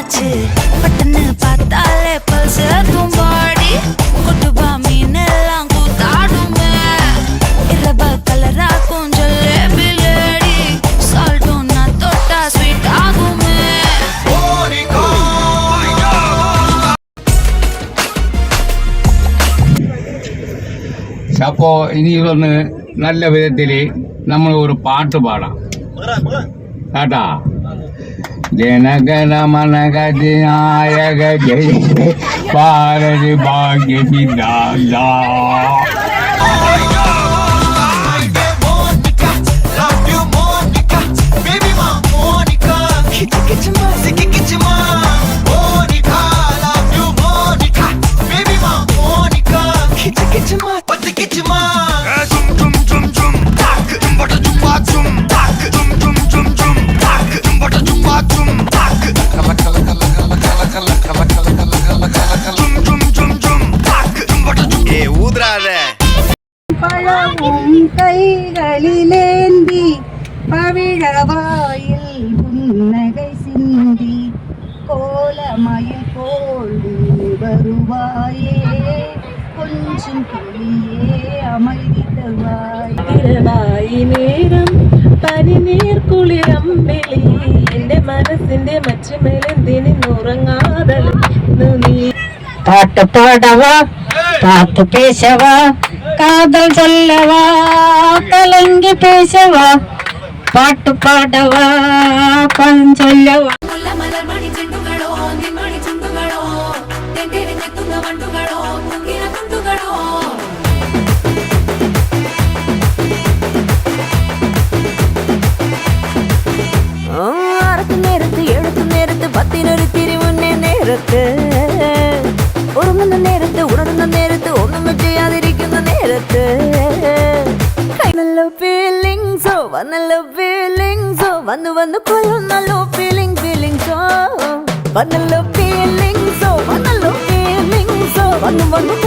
ஆச்சு பட்டன்னு பார்த்தாலே பல்ஸ் தும்பாடி கொட்டுபா மீன் எல்லாம் கூத்தாடுமே இரவ கலரா கொஞ்சம் லேடி சால்ட்டும் நான் தொட்டா ஸ்வீட் ஆகுமே அப்போ இனி ഒന്ന് நல்ல விதத்தில் നമ്മൾ ഒരു പാട്ട് പാടാം കേട്ടാ ജനഗണ മനഗനായക ജയ ഭാരതി ഭാഗ്യ വിധാത பழமும் கைகளிலேந்தி பவிழவாயில் புன்னகை சிந்தி கோலமயில் போல் வருவாயே கொஞ்சம் கிளியே அமைதி தருவாய் നേരം പനിനീർ കുളിരം വിളി എന്റെ മനസ്സിന്റെ മച്ചുമേലെന്തിന് ഉറങ്ങാതല്ലോ നീ பாட்டு பாடவா பார்த்து பேசவா காதல் சொல்லவா கலங்கி பேசவா பாட்டு பாடவா பணம் சொல்லவா നേരത്ത് എഴുത്തു നേരത്ത് പത്തിനൊരു തിരിമുന്നേ നേരത്ത് ഉറങ്ങുന്ന നേരത്ത് ഉണരുന്ന നേരത്ത് ഒന്നും ചെയ്യാതിരിക്കുന്ന നേരത്ത് നല്ല ഫീലിങ്സോ വന്നല്ലോ ഫീലിങ്സോ വന്നു വന്നു കൊള്ളുന്നല്ലോ ഫീലിങ്സോ വന്നല്ലോ ഫീലിങ്സോ വന്നല്ലോ ഫീലിങ്സോ വന്നു വന്നു